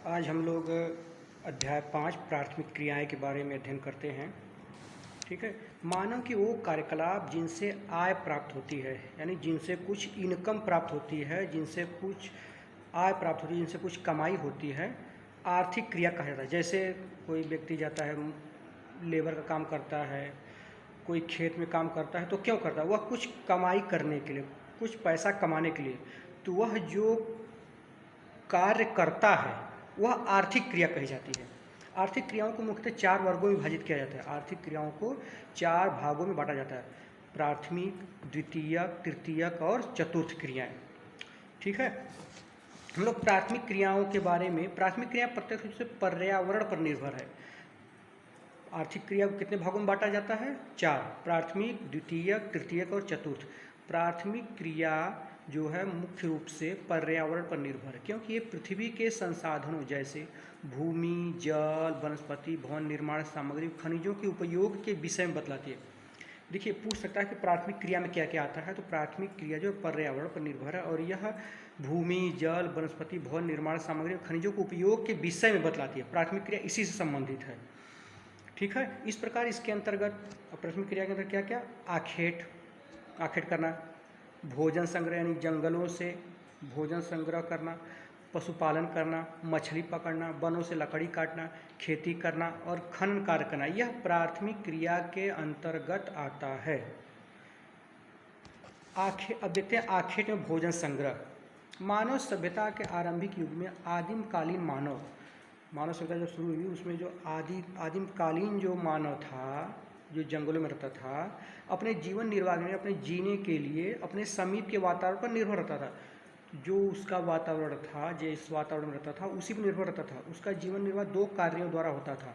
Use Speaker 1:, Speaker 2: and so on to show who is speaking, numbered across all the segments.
Speaker 1: आज हम लोग अध्याय 5 प्राथमिक क्रियाएं के बारे में अध्ययन करते हैं। ठीक है। मानव की वो कार्यकलाप जिनसे आय प्राप्त होती है, यानी जिनसे कुछ इनकम प्राप्त होती है, जिनसे कुछ आय प्राप्त होती है, जिनसे कुछ कमाई होती है, आर्थिक क्रिया कहा जाता है। जैसे कोई व्यक्ति जाता है, लेबर का काम करता है, कोई खेत में काम करता है, तो क्यों करता है? वह कुछ कमाई करने के लिए, कुछ पैसा कमाने के लिए। तो वह जो कार्य करता है वह आर्थिक क्रिया कही जाती है। आर्थिक क्रियाओं को मुख्यतः 4 वर्गों में विभाजित किया जाता है। आर्थिक क्रियाओं को 4 भागों में बांटा जाता है: प्राथमिक, द्वितीयक, तृतीयक और चतुर्थ क्रियाएं। ठीक है। हम लोग प्राथमिक क्रियाओं के बारे में, प्राथमिक क्रिया प्रत्यक्ष रूप से पर्यावरण पर निर्भर है। आर्थिक क्रिया को कितने भागों में बांटा जाता है? 4: प्राथमिक, द्वितीयक, तृतीयक और चतुर्थ। प्राथमिक क्रिया जो है मुख्य रूप से पर्यावरण पर निर्भर है, क्योंकि ये पृथ्वी के संसाधनों जैसे भूमि, जल, वनस्पति, भवन निर्माण सामग्री, खनिजों के उपयोग के विषय में बतलाती है। देखिए, पूछ सकता है कि प्राथमिक क्रिया में क्या क्या आता है। तो प्राथमिक क्रिया जो पर्यावरण पर निर्भर है और यह भूमि, जल, वनस्पति, भवन निर्माण सामग्री और खनिजों के उपयोग के विषय में बतलाती है। प्राथमिक क्रिया इसी से संबंधित है। ठीक है। इस प्रकार इसके अंतर्गत प्राथमिक क्रिया के अंदर क्या क्या? आखेट करना, भोजन संग्रह यानी जंगलों से भोजन संग्रह करना, पशुपालन करना, मछली पकड़ना, वनों से लकड़ी काटना, खेती करना और खनन कार्य करना, यह प्राथमिक क्रिया के अंतर्गत आता है। अब देखते हैं आखेट में भोजन संग्रह। मानव सभ्यता के आरंभिक युग में आदिमकालीन मानव सभ्यता जब शुरू हुई, उसमें जो आदिमकालीन जो मानव था, जो जंगलों में रहता था, अपने जीवन निर्वाह में, अपने जीने के लिए अपने समीप के वातावरण पर निर्भर रहता था। जो उसका वातावरण था, जिस वातावरण में रहता था उसी पर निर्भर रहता था। उसका जीवन निर्वाह 2 कार्यों द्वारा होता था: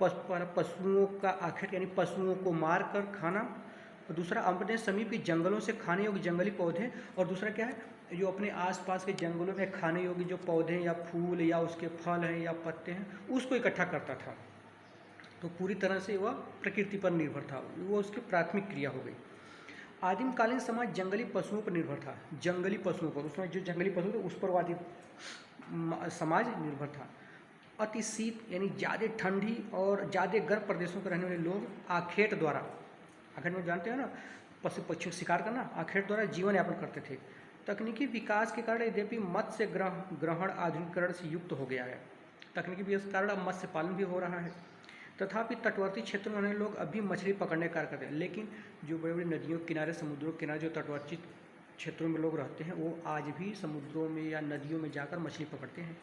Speaker 1: पशुओं का आखेट यानी पशुओं को मार कर खाना, और दूसरा अपने समीप के जंगलों से खाने योग्य जंगली पौधे, और दूसरा क्या है, जो अपने आसपास के जंगलों में खाने योग्य जो पौधे या फूल या उसके फल हैं या पत्ते हैं, उसको इकट्ठा करता था। तो पूरी तरह से वह प्रकृति पर निर्भर था। वो उसकी प्राथमिक क्रिया हो गई। आदिमकालीन समाज जंगली पशुओं पर निर्भर था। जंगली पशुओं पर, उसमें जो जंगली पशु थे उस पर आदिम समाज निर्भर था। अति शीत यानी ज़्यादा ठंडी और ज़्यादा गर्म प्रदेशों में रहने वाले लोग आखेट द्वारा, आखेट में जानते हैं ना, पशु पक्षियों शिकार करना, आखेट द्वारा जीवन यापन करते थे। तकनीकी विकास के कारण यद्यपि मत्स्य ग्रहण आधुनिकीकरण से युक्त हो गया है, तकनीकी विकास के कारण अब मत्स्य पालन भी हो रहा है, तथापि तटवर्ती क्षेत्रों में लोग अभी मछली पकड़ने का कार्य करते हैं। लेकिन जो बड़ी बड़ी नदियों के किनारे, समुद्रों के किनारे जो तटवर्ती क्षेत्रों में लोग रहते हैं, वो आज भी समुद्रों में या नदियों में जाकर मछली पकड़ते हैं।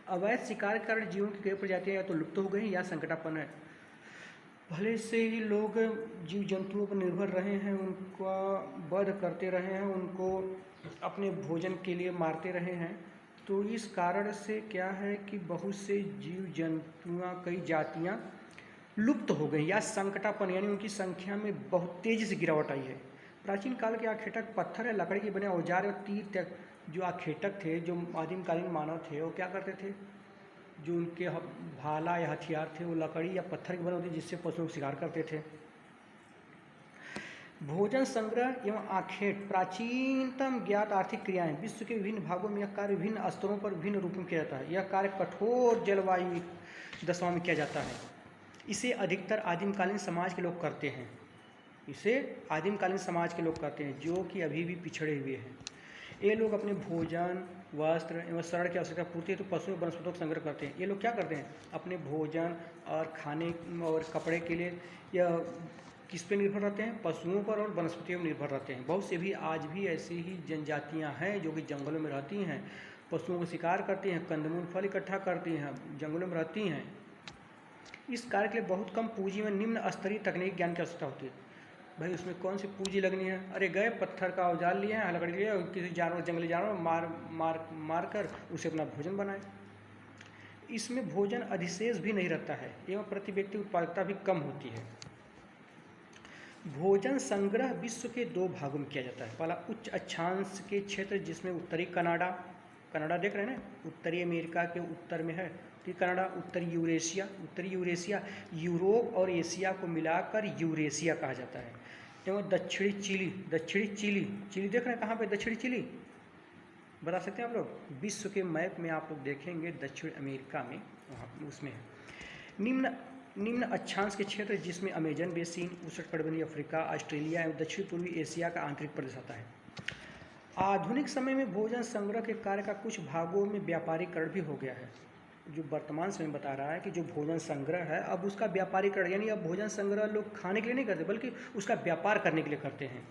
Speaker 1: अवैध शिकार के कारण जीवन की कई प्रजातियाँ या तो लुप्त हो गई हैं या संकटापन्न है। भले से ही लोग जीव जंतुओं पर निर्भर रहे हैं, उनका वध करते रहे हैं, उनको अपने भोजन के लिए मारते रहे हैं, तो इस कारण से क्या है कि बहुत से जीव जंतुओं, कई जातियाँ लुप्त हो गई या संकटापन्न यानी उनकी संख्या में बहुत तेज़ी से गिरावट आई है। प्राचीन काल के आखेटक पत्थर या लकड़ी के बने औजार और तीर तक, जो आखेटक थे, जो आदिमकालीन मानव थे, वो क्या करते थे? जो उनके भाला या हथियार थे वो लकड़ी या पत्थर के बने होते, जिससे पशुओं को शिकार करते थे। भोजन संग्रह एवं आखेट प्राचीनतम ज्ञात आर्थिक क्रियाएं। विश्व के विभिन्न भागों में यह कार्य विभिन्न स्तरों पर विभिन्न रूपों में किया जाता है। यह कार्य कठोर जलवायु दशाओं में किया जाता है। इसे अधिकतर आदिमकालीन समाज के लोग करते हैं। इसे आदिमकालीन समाज के लोग करते हैं, जो कि अभी भी पिछड़े हुए हैं। ये लोग अपने भोजन, वस्त्र एवं शरण की आवश्यकता पूर्ति हेतु पशु वनस्पतियों का संग्रह करते हैं। ये लोग क्या करते हैं? अपने भोजन और खाने और कपड़े के लिए या किस पे निर्भर रहते हैं? पशुओं पर और वनस्पतियों पर निर्भर रहते हैं। बहुत से भी आज भी ऐसी ही जनजातियां हैं जो कि जंगलों में रहती हैं, पशुओं को शिकार करती हैं, कंदमूल फल इकट्ठा करती हैं, जंगलों में रहती हैं। इस कार्य के लिए बहुत कम पूंजी में निम्न स्तरीय तकनीकी ज्ञान की आवश्यकता होती है। भाई उसमें कौन सी पूंजी लगनी है? अरे गए, पत्थर का औजार लिए हैं, लकड़ी लिए, और किसी जानवर, जंगली जानवर मार कर उसे अपना भोजन बनाए। इसमें भोजन अधिशेष भी नहीं रहता है एवं प्रति व्यक्ति उत्पादकता भी कम होती है। भोजन संग्रह विश्व के 2 भागों में किया जाता है। पहला उच्च अक्षांश के क्षेत्र, जिसमें उत्तरी कनाडा देख रहे हैं ना, उत्तरी अमेरिका के उत्तर में है तो कनाडा, उत्तरी यूरेशिया यूरोप और एशिया को मिलाकर यूरेशिया कहा जाता है। एवं दक्षिणी चिली देख रहे हैं कहाँ पे? दक्षिणी चिली, बता सकते हैं आप लोग? विश्व के मैप में आप लोग देखेंगे दक्षिण अमेरिका में वहाँ उसमें है निम्न निम्न अक्षांश के क्षेत्र जिसमें अमेजन बेसिन, उष्णकटिबंधीय अफ्रीका, ऑस्ट्रेलिया एवं दक्षिण पूर्वी एशिया का आंतरिक प्रदेश आता है। आधुनिक समय में भोजन संग्रह के कार्य का कुछ भागों में व्यापारीकरण भी हो गया है। जो वर्तमान समय बता रहा है कि जो भोजन संग्रह है अब उसका व्यापारीकरण, यानी अब भोजन संग्रह लोग खाने के लिए नहीं करते बल्कि उसका व्यापार करने के लिए करते हैं।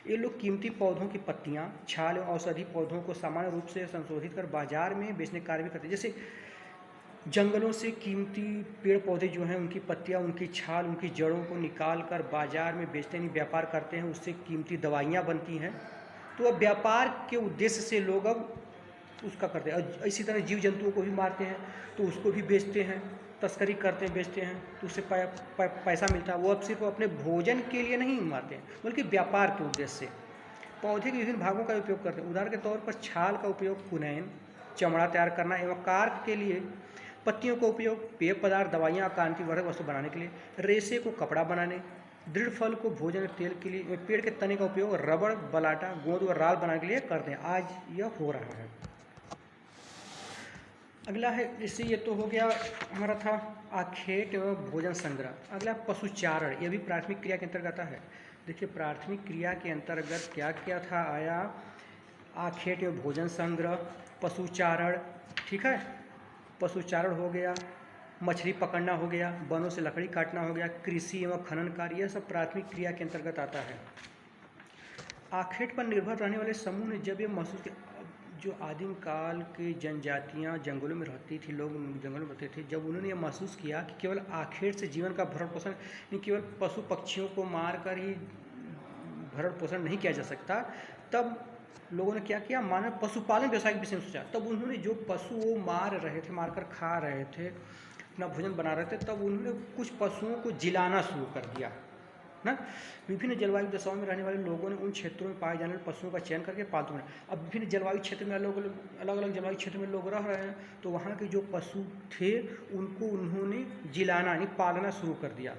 Speaker 1: ये लोग कीमती पौधों की पत्तियां, छाल एवं औषधि पौधों को सामान्य रूप से संशोधित कर बाजार में बेचने का कार्य भी करते हैं। जैसे जंगलों से कीमती पेड़ पौधे जो हैं उनकी पत्तियां, उनकी छाल, उनकी जड़ों को निकाल कर बाजार में बेचते हैं, व्यापार करते हैं, उससे कीमती दवाइयाँ बनती हैं। तो अब व्यापार के उद्देश्य से लोग अब उसका करते हैं। इसी तरह जीव जंतुओं को भी मारते हैं तो उसको भी बेचते हैं, तस्करी करते हैं, बेचते हैं तो उससे पैसा मिलता है। वो अब सिर्फ अपने भोजन के लिए नहीं मारते हैं बल्कि व्यापार के उद्देश्य से पौधे के विभिन्न भागों का उपयोग करते हैं। उदाहरण के तौर पर छाल का उपयोग कुनैन, चमड़ा तैयार करना एवं कार्क के लिए, पत्तियों का उपयोग पेय पदार्थ, दवाइयाँ, कांतिवर्धक वस्तु बनाने के लिए, रेशे को कपड़ा बनाने, दृढ़ फल को भोजन तेल के लिए, पेड़ के तने का उपयोग रबड़, बलाटा, गोंद और राल बनाने के लिए करते हैं। आज यह हो रहा है। अगला है, इससे ये तो हो गया हमारा था आखेट एवं भोजन संग्रह। अगला पशुचारण, यह भी प्राथमिक क्रिया के अंतर्गत आता है। देखिए प्राथमिक क्रिया के अंतर्गत क्या क्या था आया, आखेट एवं भोजन संग्रह, पशुचारण, ठीक है, पशुचारण हो गया, मछली पकड़ना हो गया, वनों से लकड़ी काटना हो गया, कृषि एवं खनन कार्य, यह सब प्राथमिक क्रिया के अंतर्गत आता है। आखेट पर निर्भर रहने वाले समूह ने जब ये महसूस किया, जो आदिम काल की जनजातियां जंगलों में रहती थी, लोग जंगलों में रहते थे, जब उन्होंने ये महसूस किया कि केवल आखेट से जीवन का भरण पोषण नहीं, केवल पशु पक्षियों को मार कर ही भरण पोषण नहीं किया जा सकता, तब लोगों ने क्या किया, मानव पशुपालन व्यवसाय के विषय में सोचा। तब उन्होंने जो पशु वो मार रहे थे, मारकर खा रहे थे, अपना भोजन बना रहे थे, तब उन्होंने कुछ पशुओं को जिलाना शुरू कर दिया ना। विभिन्न जलवायु दशाओं में रहने वाले लोगों ने उन क्षेत्रों में पाए जाने वाले पशुओं का चयन करके पालतू बनाया। अब विभिन्न जलवायु क्षेत्र में अलग अलग जलवायु क्षेत्र में लोग रह रहे हैं, तो वहाँ के जो पशु थे उनको उन्होंने जिलाना यानी पालना शुरू कर दिया।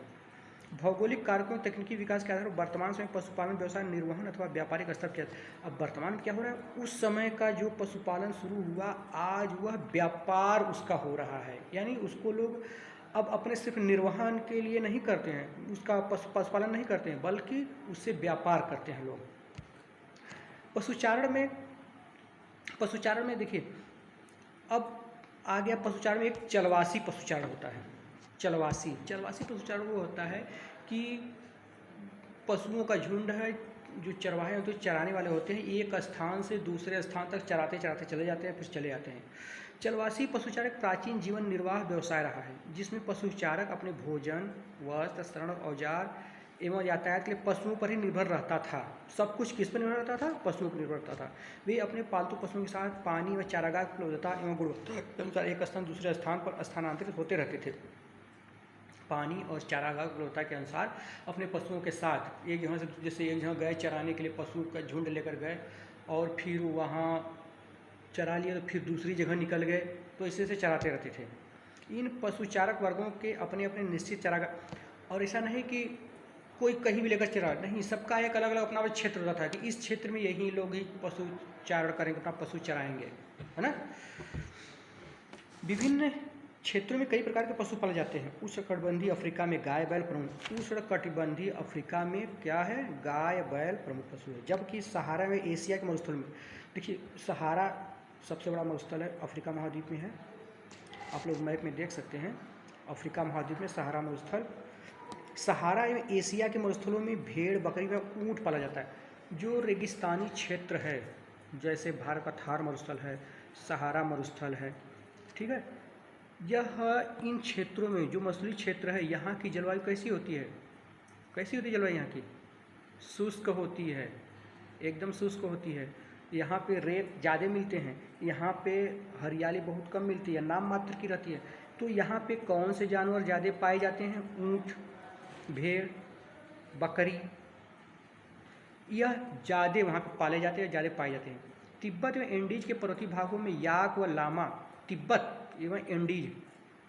Speaker 1: भौगोलिक कारकों तकनीकी विकास के आधार पर वर्तमान समय पशुपालन व्यवसाय निर्वहन अथवा व्यापारिक स्तर के, अब वर्तमान क्या हो रहा है, उस समय का जो पशुपालन शुरू हुआ आज वह व्यापार उसका हो रहा है। यानी उसको लोग अब अपने सिर्फ निर्वहन के लिए नहीं करते हैं, उसका पशुपालन नहीं करते हैं, बल्कि उससे व्यापार करते हैं लोग। पशुचारण में देखिए अब आ गया, पशुचारण में एक चलवासी पशुचारण होता है। चलवासी पशुचारण वो होता है कि पशुओं का झुंड है, जो चरवाहे होते हैं, चराने वाले होते हैं, एक स्थान से दूसरे स्थान तक चराते चराते चले जाते हैं, फिर चले जाते हैं। चलवासी पशुचारक प्राचीन जीवन निर्वाह व्यवसाय रहा है, जिसमें पशुचारक अपने भोजन, वस्त्र, शरण, औजार एवं यातायात के लिए पशुओं पर ही निर्भर रहता था। सब कुछ किस पर निर्भर रहता था, पशुओं पर निर्भर रहता था। वे अपने पालतू पशुओं के साथ पानी व चारागाह की उपलब्धता एवं गुणवत्ता के अनुसार एक स्थान दूसरे स्थान पर स्थानांतरित होते रहते थे। पानी और चारागाह की उपलब्धता के अनुसार अपने पशुओं के साथ एक जगह से, जैसे एक जगह गए चराने के लिए, पशु का झुंड लेकर गए और फिर वहाँ चरा लिया तो फिर दूसरी जगह निकल गए, तो इसी से चराते रहते थे। इन पशुचारक वर्गों के अपने अपने निश्चित चारागाह, और ऐसा नहीं कि कोई कहीं भी लेकर चरा, नहीं, सबका एक अलग अलग अपना क्षेत्र होता था कि इस क्षेत्र में यही लोग ही पशुचारण करेंगे, अपना पशु चराएंगे, है ना। विभिन्न क्षेत्रों में कई प्रकार के पशु पाले जाते हैं। उष्णकटिबंधीय अफ्रीका में गाय बैल प्रमुख, उष्णकटिबंधीय अफ्रीका में क्या है, गाय बैल प्रमुख पशु है। जबकि सहारा में, एशिया के मरुस्थल में, देखिए सहारा सबसे बड़ा मरुस्थल है, अफ्रीका महाद्वीप में है, आप लोग मैप में देख सकते हैं, अफ्रीका महाद्वीप में सहारा मरुस्थल। सहारा एवं एशिया के मरुस्थलों में भेड़, बकरी व ऊँट पाला जाता है। जो रेगिस्तानी क्षेत्र है, जैसे भारत का थार मरुस्थल है, सहारा मरुस्थल है, ठीक है, यह इन क्षेत्रों में जो मरुस्थलीय क्षेत्र है, यहाँ की जलवायु कैसी होती है, कैसी होती है जलवायु यहाँ की, शुष्क होती है, एकदम शुष्क होती है। यहाँ पे रेत ज़्यादा मिलते हैं, यहाँ पे हरियाली बहुत कम मिलती है, नाम मात्र की रहती है। तो यहाँ पे कौन से जानवर ज़्यादा पाए जाते हैं, ऊँट, भेड़, बकरी, यह ज़्यादा वहाँ पे पाले जाते हैं, ज़्यादा पाए जाते हैं। तिब्बत एवं एंडीज के पर्वतीय भागों में याक व लामा, तिब्बत एवं एंडीज,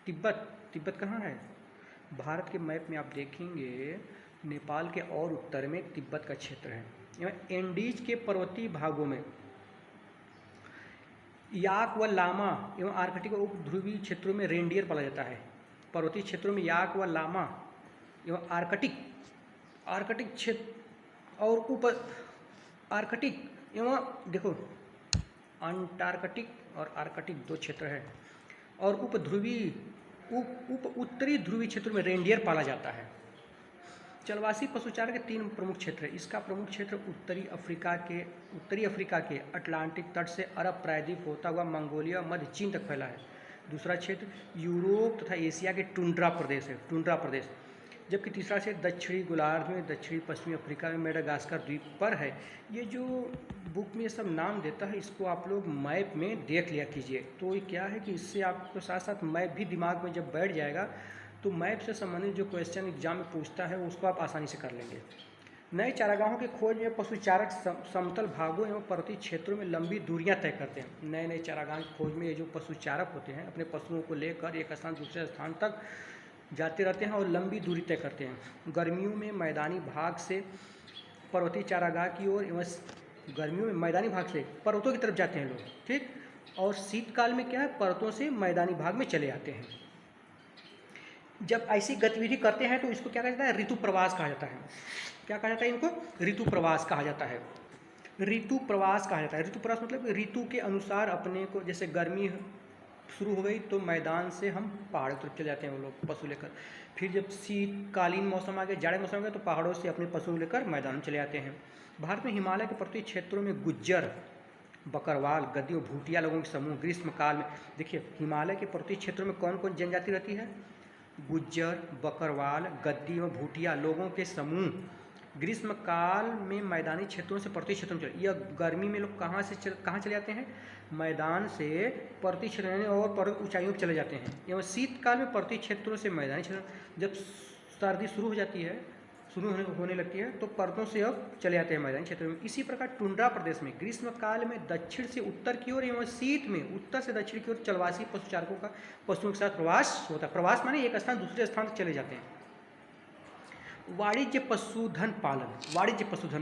Speaker 1: तिब्बत कहाँ है, भारत के मैप में आप देखेंगे नेपाल के और उत्तर में तिब्बत का क्षेत्र है। एवं एंडीज के पर्वतीय भागों में याक व लामा एवं आर्कटिक उप ध्रुवीय क्षेत्रों में रेंडियर पाला जाता है। पर्वतीय क्षेत्रों में याक व लामा एवं आर्कटिक आर्कटिक क्षेत्र और उप आर्कटिक एवं देखो अंटार्कटिक और आर्कटिक दो क्षेत्र है, और उप उत्तरी ध्रुवीय क्षेत्रों में रेंडियर पाला जाता है। जलवासी पशुचारण के 3 प्रमुख क्षेत्र है। इसका प्रमुख क्षेत्र उत्तरी अफ्रीका के अटलांटिक तट से अरब प्रायद्वीप होता हुआ मंगोलिया और मध्य चीन तक फैला है। दूसरा क्षेत्र यूरोप तथा एशिया के टुंड्रा प्रदेश, जबकि तीसरा क्षेत्र दक्षिणी गोलार्ध में दक्षिणी पश्चिमी अफ्रीका में मेडागास्कर द्वीप पर है। ये जो बुक में ये सब नाम देता है, इसको आप लोग मैप में देख लिया कीजिए। तो ये क्या है कि इससे आपको साथ साथ मैप भी दिमाग में जब बैठ जाएगा तो मैप से संबंधित जो क्वेश्चन एग्जाम में पूछता है उसको आप आसानी से कर लेंगे। नए चारागाहों की खोज में पशुचारक समतल भागों एवं पर्वतीय क्षेत्रों में लंबी दूरियां तय करते हैं। नए चारागाह की खोज में ये जो पशुचारक होते हैं अपने पशुओं को लेकर एक स्थान दूसरे स्थान तक जाते रहते हैं और लंबी दूरी तय करते हैं। गर्मियों में मैदानी भाग से पर्वतीय चारागाह की ओर एवं गर्मियों में मैदानी भाग से पर्वतों की तरफ जाते हैं लोग, ठीक। और शीतकाल में क्या है, पर्वतों से मैदानी भाग में चले आते हैं। जब ऐसी गतिविधि करते हैं तो इसको क्या कहा जाता है, ऋतु प्रवास कहा जाता है। क्या कहा जाता है इनको, ऋतु प्रवास कहा जाता है। ऋतु प्रवास कहा जाता है। ऋतु प्रवास मतलब ऋतु के अनुसार अपने को, जैसे गर्मी शुरू हो गई तो मैदान से हम पहाड़ों की तरफ चले जाते हैं वो लोग पशु लेकर। फिर जब शीतकालीन मौसम आ गया, जाड़े मौसम आ गया, तो पहाड़ों से अपने पशु लेकर मैदान में चले जाते हैं। भारत में हिमालय के पर्वतीय क्षेत्रों में गुज्जर, बकरवाल, गद्दी और भूटिया लोगों के समूह ग्रीष्मकाल में, देखिए हिमालय के पर्वतीय क्षेत्रों में कौन कौन जनजाति रहती है, गुज्जर, बकरवाल, गद्दी और भूटिया लोगों के समूह ग्रीष्मकाल में मैदानी क्षेत्रों से पर्वतीय क्षेत्रों में चले। यह गर्मी में लोग कहाँ चले जाते हैं, मैदान से पर्वतीय क्षेत्र और पर्वत ऊंचाइयों पर चले जाते हैं। एवं शीतकाल में पर्वतीय क्षेत्रों से मैदानी क्षेत्र, जब सर्दी शुरू हो जाती है, होने लगती है, तो पर्वतों से अब चले जाते हैं मैदानी क्षेत्रों में। इसी प्रकार टुंड्रा प्रदेश में ग्रीष्मकाल में दक्षिण से उत्तर की ओर एवं शीत में उत्तर से दक्षिण की ओर चलवासी पशुचारकों का पशुओं के साथ प्रवास होता है। प्रवास माने एक स्थान दूसरे स्थान तक चले जाते हैं। वाणिज्य पशुधन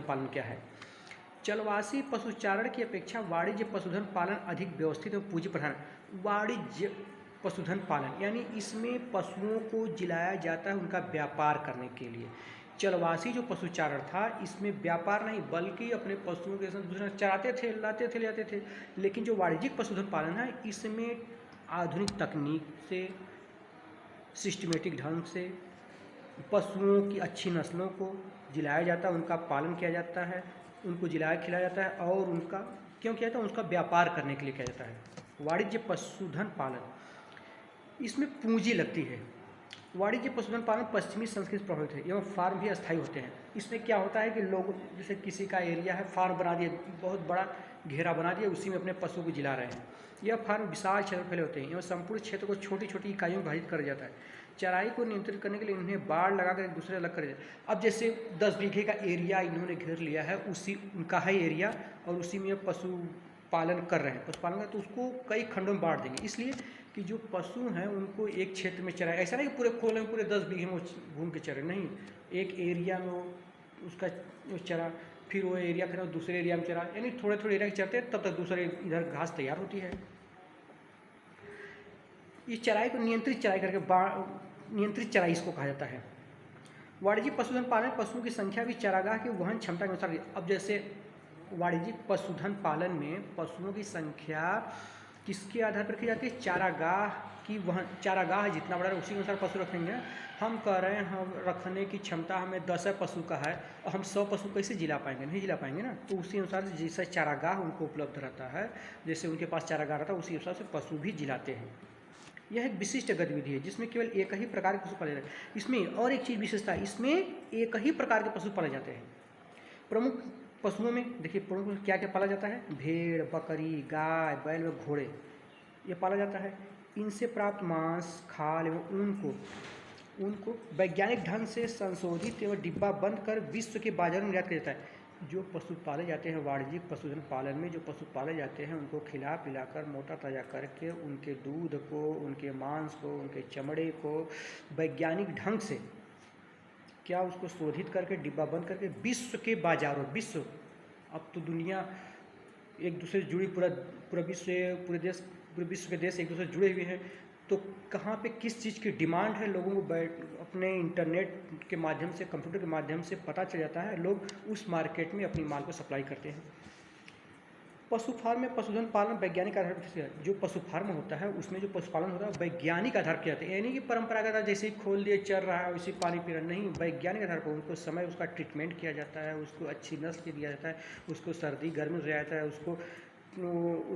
Speaker 1: पालन क्या है। चलवासी पशुचारण की अपेक्षा वाणिज्य पशुधन पालन अधिक व्यवस्थित और पूंजी प्रधान। वाणिज्य पशुधन पालन यानी इसमें पशुओं को जिलाया जाता है उनका व्यापार करने के लिए। चलवासी जो पशुचारण था इसमें व्यापार नहीं बल्कि अपने पशुओं के साथ दूसरे चराते थे, लाते थे, ले जाते थे। लेकिन जो वाणिज्यिक पशुधन पालन है इसमें आधुनिक तकनीक से, सिस्टमेटिक ढंग से पशुओं की अच्छी नस्लों को जिलाया जाता है, उनका पालन किया जाता है, उनको जिलाया खिलाया जाता है और उनका क्यों किया जाता है, उसका व्यापार करने के लिए किया जाता है। वाणिज्य पशुधन पालन इसमें पूंजी लगती है। वाणिज्य पशुधन पालन पश्चिमी संस्कृति प्रभावित है एवं फार्म भी अस्थायी होते हैं। इसमें क्या होता है कि लोग जैसे किसी का एरिया है, फार्म बना दिए, बहुत बड़ा घेरा बना दिया, उसी में अपने पशु को जिला रहे हैं। यह फार्म विशाल क्षेत्र फैले होते हैं एवं संपूर्ण क्षेत्र को छोटी छोटी इकाइयों में विभाजित कर जाता है। चराई को नियंत्रित करने के लिए इन्हें बाड़ लगाकर एक दूसरे अलग कर दिया। अब जैसे 10 बीघे का एरिया इन्होंने घेर लिया है, उसी उनका है एरिया और उसी में पशु पालन कर रहे हैं, पशुपालन तो उसको कई खंडों में बांट देंगे, इसलिए कि जो पशु हैं उनको एक क्षेत्र में चराए। ऐसा नहीं कि पूरे खोले में पूरे 10 बीघे में घूम के चरे, नहीं, एक एरिया में वो उसका चरा, फिर वो एरिया फिर दूसरे एरिया में चरा, यानी थोड़े थोड़े एरिया चरते हैं तब तक दूसरे इधर घास तैयार होती है। इस चराई को नियंत्रित चराई करके नियंत्रित चराई इसको कहा जाता है। वाणिज्यिक पशुधन पालन पशुओं की संख्या भी चारागाह की वहन क्षमता के अनुसार। अब जैसे वाणिज्यिक पशुधन पालन में पशुओं की संख्या किसके आधार पर की जाती है, चारागाह की वहन, चारागाह जितना बड़ा है उसी के अनुसार पशु रखेंगे। हम कह रहे हैं हम रखने की क्षमता हमें 10 पशु का है और हम 100 पशु कैसे जिला पाएंगे, नहीं जिला पाएंगे ना। तो उसी अनुसार जैसा चारागाह उनको उपलब्ध रहता है, जैसे उनके पास चारागाह रहता है उसी हिसाब से पशु भी जिलाते हैं। यह एक विशिष्ट गतिविधि है जिसमें केवल एक ही प्रकार के पशु पाले जाते हैं। इसमें और एक चीज़ विशेषता है, इसमें एक ही प्रकार के पशु पाले जाते हैं। प्रमुख पशुओं में देखिए प्रमुख क्या क्या पाला जाता है, भेड़, बकरी, गाय, बैल व घोड़े ये पाला जाता है। इनसे प्राप्त मांस, खाल एवं ऊन को वैज्ञानिक ढंग से संशोधित एवं डिब्बा बंद कर विश्व के बाजारों में निर्यात किया जाता है। जो पशु पाले जाते हैं वाणिज्यिक पशुधन पालन में, जो पशु पाले जाते हैं उनको खिला पिलाकर मोटा ताज़ा करके उनके दूध को, उनके मांस को, उनके चमड़े को वैज्ञानिक ढंग से क्या उसको शोधित करके डिब्बा बंद करके विश्व के बाजारों, विश्व अब तो दुनिया एक दूसरे से जुड़ी पूरा विश्व के देश एक दूसरे से जुड़े हुए हैं, तो कहाँ पे किस चीज़ की डिमांड है लोगों को अपने इंटरनेट के माध्यम से, कंप्यूटर के माध्यम से पता चल जाता है। लोग उस मार्केट में अपनी माल को सप्लाई करते हैं। पशु फार्म में पशुधन पालन वैज्ञानिक आधार पर, जो पशु फार्म होता है उसमें जो पशुपालन होता है वैज्ञानिक आधार पर किया जाता है, यानी कि परंपरागत आधार जैसे ही खोल दिए चल रहा है वैसे पानी पी रहा नहीं, वैज्ञानिक आधार पर उनको समय उसका ट्रीटमेंट किया जाता है, उसको अच्छी नस्ल के दिया जाता है, उसको सर्दी गर्मी दिया जाता है, उसको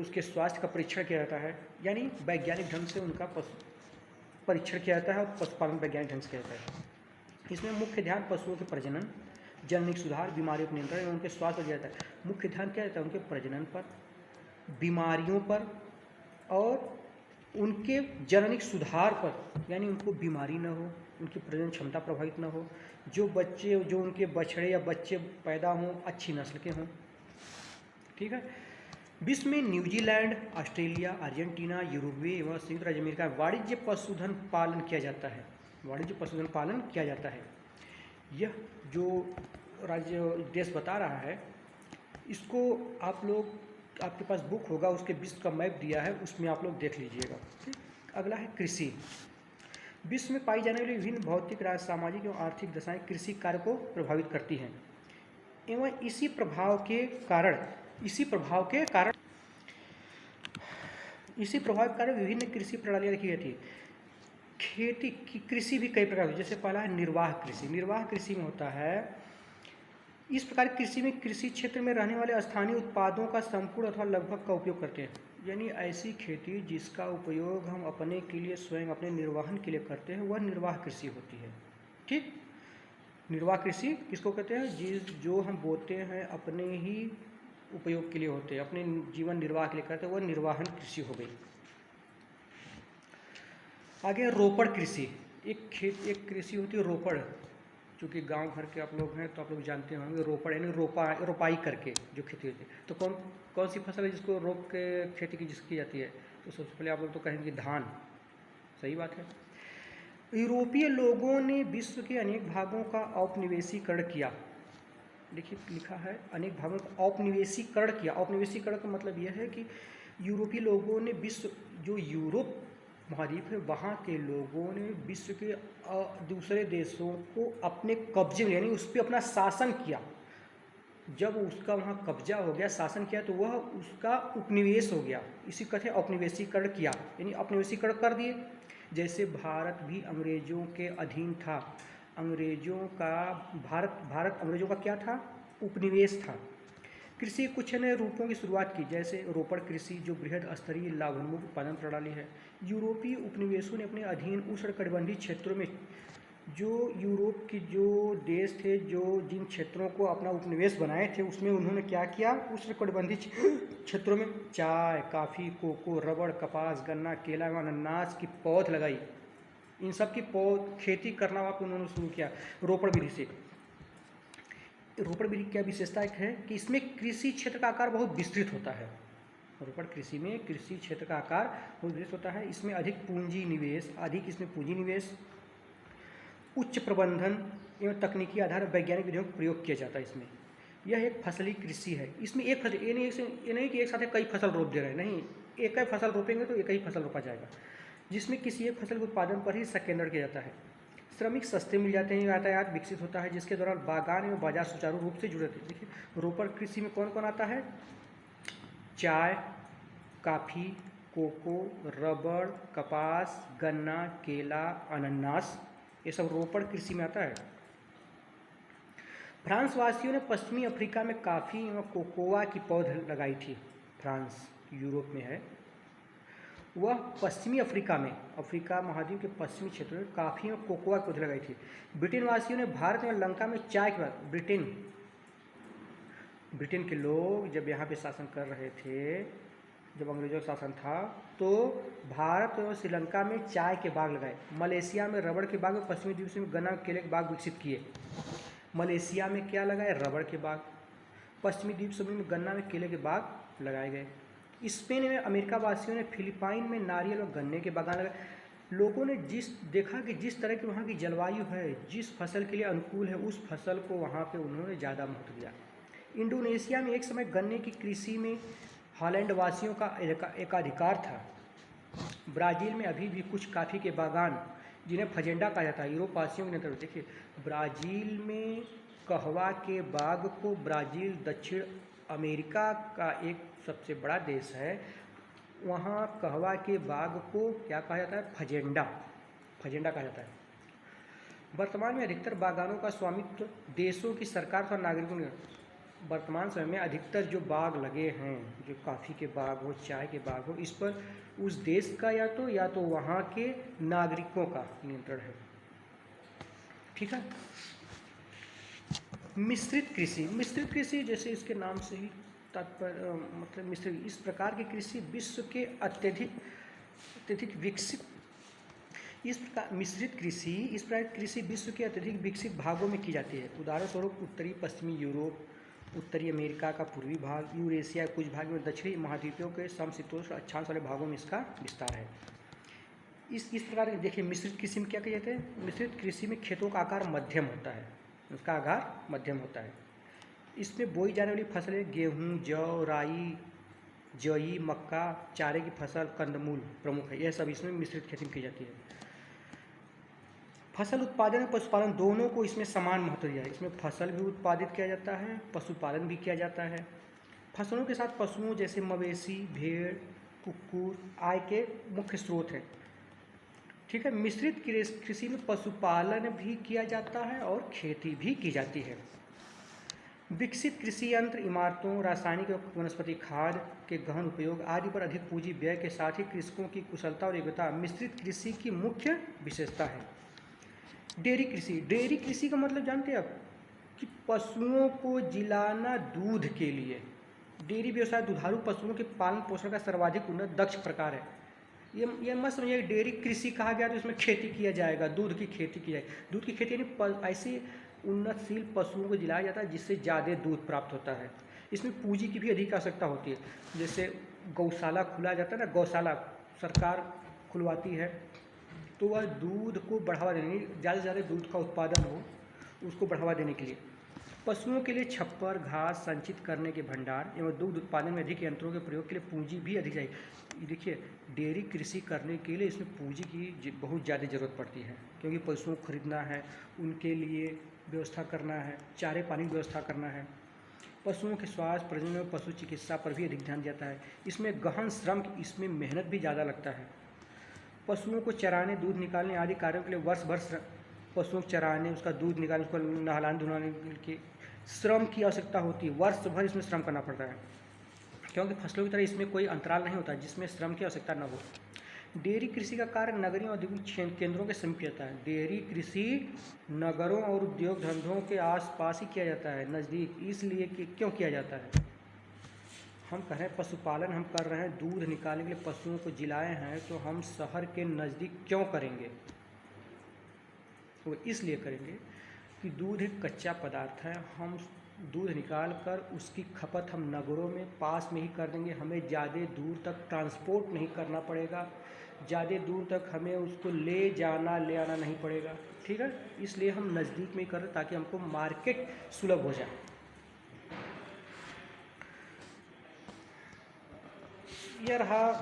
Speaker 1: उसके स्वास्थ्य का परीक्षण किया जाता है, यानी वैज्ञानिक ढंग से उनका परीक्षण किया जाता है और पशुपालन वैज्ञानिक ढंग से किया जाता है। इसमें मुख्य ध्यान पशुओं के प्रजनन, जननिक सुधार, बीमारियों का नियंत्रण एवं उनके स्वास्थ्य पर दिया जाता है। मुख्य ध्यान क्या रहता है? उनके प्रजनन पर, बीमारियों पर और उनके जननिक सुधार पर, यानी उनको बीमारी न हो, उनकी प्रजनन क्षमता प्रभावित न हो, जो उनके बछड़े या बच्चे पैदा हों अच्छी नस्ल के हों। ठीक है। विश्व में न्यूजीलैंड, ऑस्ट्रेलिया, अर्जेंटीना, यूरुग्वे एवं संयुक्त राज्य अमेरिका वाणिज्य पशुधन पालन किया जाता है। वाणिज्य पशुधन पालन किया जाता है। यह जो राज्य देश बता रहा है, इसको आप लोग, आपके पास बुक होगा, उसके विश्व का मैप दिया है, उसमें आप लोग देख लीजिएगा। ठीक। अगला है कृषि। विश्व में पाई जाने वाली विभिन्न भौतिक, सामाजिक एवं आर्थिक दशाएं कृषि कार्य को प्रभावित करती हैं एवं इसी प्रभाव के कारण विभिन्न कृषि प्रणालियाँ रखी जाती है। खेती की कृषि भी कई प्रकार की, जैसे पहला है निर्वाह कृषि। निर्वाह कृषि में होता है, इस प्रकार कृषि में कृषि क्षेत्र में रहने वाले स्थानीय उत्पादों का संपूर्ण अथवा लगभग का उपयोग करते हैं, यानी ऐसी खेती जिसका उपयोग हम अपने के लिए, स्वयं अपने निर्वाहन के लिए करते हैं, वह निर्वाह कृषि होती है। ठीक। निर्वाह कृषि किसको कहते हैं? जो हम बोते हैं अपने ही उपयोग के लिए होते हैं, अपने जीवन निर्वाह के लिए करते हैं, वह निर्वाहन कृषि हो गई। आगे रोपड़ कृषि। एक कृषि होती है रोपड़, क्योंकि गांव घर के आप लोग हैं तो आप लोग जानते होंगे, रोपड़ यानी रोपाई करके जो खेती होती है। तो कौन सी फसल है जिसको रोप के खेती की जाती है? तो सबसे पहले आप लोग तो कहेंगे धान। सही बात है। यूरोपीय लोगों ने विश्व के अनेक भागों का औपनिवेशीकरण किया। देखिए लिखा है अनेक भागों का औपनिवेशीकरण किया। औपनिवेशीकरण का मतलब यह है कि यूरोपीय लोगों ने जो यूरोप महाद्वीप है वहाँ के लोगों ने विश्व के दूसरे देशों को अपने कब्जे में, यानी उस पर अपना शासन किया। जब उसका वहाँ कब्जा हो गया, शासन किया, तो वह उसका उपनिवेश हो गया। इसी कहते हैं औपनिवेशीकरण किया, यानी औपनिवेशीकरण कर दिए। जैसे भारत भी अंग्रेजों के अधीन था। भारत अंग्रेजों का क्या था? उपनिवेश था। कृषि कुछ नए रूपों की शुरुआत की, जैसे रोपड़ कृषि जो बृहद स्तरीय लाभोन्मुख उत्पादन प्रणाली है। यूरोपीय उपनिवेशों ने अपने अधीन उष्णकटिबंधीय क्षेत्रों में, जो यूरोप के जो देश थे, जो जिन क्षेत्रों को अपना उपनिवेश बनाए थे, उसमें उन्होंने क्या किया? उष्णकटिबंधीय क्षेत्रों में चाय, कॉफ़ी, कोको, रबड़, कपास, गन्ना, केला एवं अनानास की पौध लगाई। इन सब की खेती करना वहाँ पर उन्होंने शुरू किया रोपड़ विधि से। रोपड़ विधि की क्या विशेषता है कि इसमें कृषि क्षेत्र का आकार बहुत विस्तृत होता है। रोपड़ कृषि में कृषि क्षेत्र का आकार बहुत विस्तृत होता है। इसमें अधिक पूंजी निवेश, उच्च प्रबंधन एवं तकनीकी आधार वैज्ञानिक विधियों का प्रयोग किया जाता है। इसमें यह एक फसली कृषि है। इसमें एक फसल, ये नहीं कि एक साथ कई फसल रोप दे रहे हैं, नहीं, एक ही फसल रोपेंगे तो एक ही फसल रोपा जाएगा, जिसमें किसी एक फसल के उत्पादन पर ही संकेंद्रण किया जाता है। श्रमिक सस्ते मिल जाते हैं, यातायात विकसित होता है, जिसके दौरान बागान एवं बाजार सुचारू रूप से जुड़े थे। देखिए रोपड़ कृषि में कौन कौन आता है? चाय, कॉफ़ी, कोको, रबड़, कपास, गन्ना, केला, अनानास, ये सब रोपड़ कृषि में आता है। फ्रांस वासियों ने पश्चिमी अफ्रीका में कॉफ़ी एवं कोकोआ की पौध लगाई थी। फ्रांस यूरोप में है, वह पश्चिमी अफ्रीका में, अफ्रीका महाद्वीप के पश्चिमी क्षेत्र में कॉफ़ी और कोकोआ की पौध लगाई थी। ब्रिटेन वासियों ने भारत में लंका में चाय के बाद, ब्रिटेन के लोग जब यहाँ पे शासन कर रहे थे, जब अंग्रेजों का शासन था, तो भारत और श्रीलंका में चाय के बाग लगाए। मलेशिया में रबड़ के बाग, पश्चिमी द्वीप में गन्ना केले के बाग विकसित किए। मलेशिया में क्या लगाए? रबड़ के बाग। पश्चिमी द्वीप समूह में गन्ना में केले के बाग लगाए गए। स्पेन में अमेरिका वासियों ने फिलिपाइन में नारियल और गन्ने के बागान लगाए। लोगों ने देखा कि जिस तरह की वहाँ की जलवायु है, जिस फसल के लिए अनुकूल है, उस फसल को वहाँ पे उन्होंने ज़्यादा महत्व दिया। इंडोनेशिया में एक समय गन्ने की कृषि में हॉलैंड वासियों का एकाधिकार था। ब्राज़ील में अभी भी कुछ कॉफ़ी के बागान जिन्हें फजेंडा कहा जाता है यूरोप वासियों के नेतृत्व। देखिए, ब्राज़ील में कहवा के बाग को, ब्राज़ील दक्षिण अमेरिका का एक सबसे बड़ा देश है, वहाँ कहवा के बाग को क्या कहा जाता है? फजेंडा कहा जाता है। वर्तमान में अधिकतर बागानों का स्वामित्व देशों की सरकार और नागरिकों ने। वर्तमान समय में अधिकतर जो बाग लगे हैं, जो कॉफ़ी के बाग हो, चाय के बाग हो, इस पर उस देश का या तो वहाँ के नागरिकों का नियंत्रण है। ठीक है। मिश्रित कृषि जैसे इसके नाम से ही तात्पर्य मतलब मिश्रित, इस प्रकार की कृषि विश्व के अत्यधिक विकसित इस प्रकार कृषि विश्व के अत्यधिक विकसित भागों में की जाती है। उदाहरण स्वरूप उत्तरी पश्चिमी यूरोप, उत्तरी अमेरिका का पूर्वी भाग, यूरेशिया कुछ भाग में, दक्षिणी महाद्वीपों के समशीतोष्ण अक्षांश वाले भागों में इसका विस्तार है। इस प्रकार देखिए, मिश्रित कृषि में क्या कहते हैं? मिश्रित कृषि में खेतों का आकार मध्यम होता है, उसका आकार मध्यम होता है। इसमें बोई जाने वाली फसलें गेहूँ, जौ, राई, जई, मक्का, चारे की फसल, कंदमूल प्रमुख है। यह सब इसमें मिश्रित खेती में की जाती है। फसल उत्पादन और पशुपालन दोनों को इसमें समान महत्व दिया है। इसमें फसल भी उत्पादित किया जाता है, पशुपालन भी किया जाता है। फसलों के साथ पशुओं जैसे मवेशी, भेड़, कुक्कुर आय के मुख्य स्रोत हैं। ठीक है। मिश्रित कृषि में पशुपालन भी किया जाता है और खेती भी की जाती है। विकसित कृषि यंत्र, इमारतों, रासायनिक और वनस्पति खाद के गहन उपयोग आदि पर अधिक पूंजी व्यय के साथ ही कृषकों की कुशलता और योग्यता मिश्रित कृषि की मुख्य विशेषता है। डेयरी कृषि का मतलब जानते हैं आप कि पशुओं को जिलाना दूध के लिए। डेयरी व्यवसाय दुधारू पशुओं के पालन पोषण का सर्वाधिक उन्नत दक्ष प्रकार है। ये मत समझिए डेयरी कृषि कहा गया तो इसमें खेती किया जाएगा, दूध की खेती की जाएगी। दूध की खेती यानी ऐसे उन्नतशील पशुओं को जिलाया जाता है जिससे ज़्यादा दूध प्राप्त होता है। इसमें पूंजी की भी अधिक आवश्यकता होती है। जैसे गौशाला खुला जाता है ना, गौशाला सरकार खुलवाती है तो वह दूध को बढ़ावा देने, ज़्यादा से ज़्यादा दूध का उत्पादन हो, उसको बढ़ावा देने के लिए। पशुओं के लिए छप्पर, घास संचित करने के भंडार एवं दूध उत्पादन में अधिक यंत्रों के प्रयोग के लिए पूंजी भी अधिक चाहिए। देखिए, डेयरी कृषि करने के लिए इसमें पूंजी की बहुत ज़्यादा ज़रूरत पड़ती है, क्योंकि पशुओं को खरीदना है, उनके लिए व्यवस्था करना है, चारे पानी की व्यवस्था करना है। पशुओं के स्वास्थ्य, प्रजनन और पशु चिकित्सा पर भी अधिक ध्यान दिया है। इसमें गहन श्रम, इसमें मेहनत भी ज़्यादा लगता है। पशुओं को चराने, दूध निकालने आदि कार्यों के लिए वर्ष भर पशुओं को चराने, उसका दूध निकालने, उसको नहलाने धुलाने के श्रम की आवश्यकता होती है। वर्ष भर इसमें श्रम करना पड़ता है, क्योंकि फसलों की तरह इसमें कोई अंतराल नहीं होता जिसमें श्रम की आवश्यकता न हो। डेयरी कृषि का कार्य नगरीय और औद्योगिक केंद्रों के समीप जाता है। डेयरी कृषि नगरों और उद्योग धंधों के आसपास ही किया जाता है, नज़दीक। इसलिए कि क्यों किया जाता है? हम कह रहे हैं पशुपालन हम कर रहे हैं, दूध निकालने के लिए पशुओं को जिलाए हैं, तो हम शहर के नज़दीक क्यों करेंगे? वो इसलिए करेंगे कि दूध एक कच्चा पदार्थ है। हम दूध निकाल कर उसकी खपत हम नगरों में पास में ही कर देंगे। हमें ज़्यादा दूर तक ट्रांसपोर्ट नहीं करना पड़ेगा, ज़्यादा दूर तक हमें उसको ले आना नहीं पड़ेगा। ठीक है, इसलिए हम नज़दीक में ही कर रहे ताकि हमको मार्केट सुलभ हो जाए। यह रहा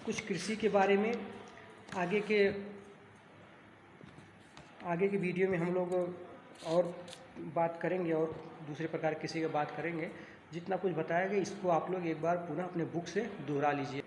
Speaker 1: कुछ कृषि के बारे में। आगे के वीडियो में हम लोग और बात करेंगे और दूसरे प्रकार कृषि की बात करेंगे। जितना कुछ बताया गया इसको आप लोग एक बार पुनः अपने बुक से दोहरा लीजिए।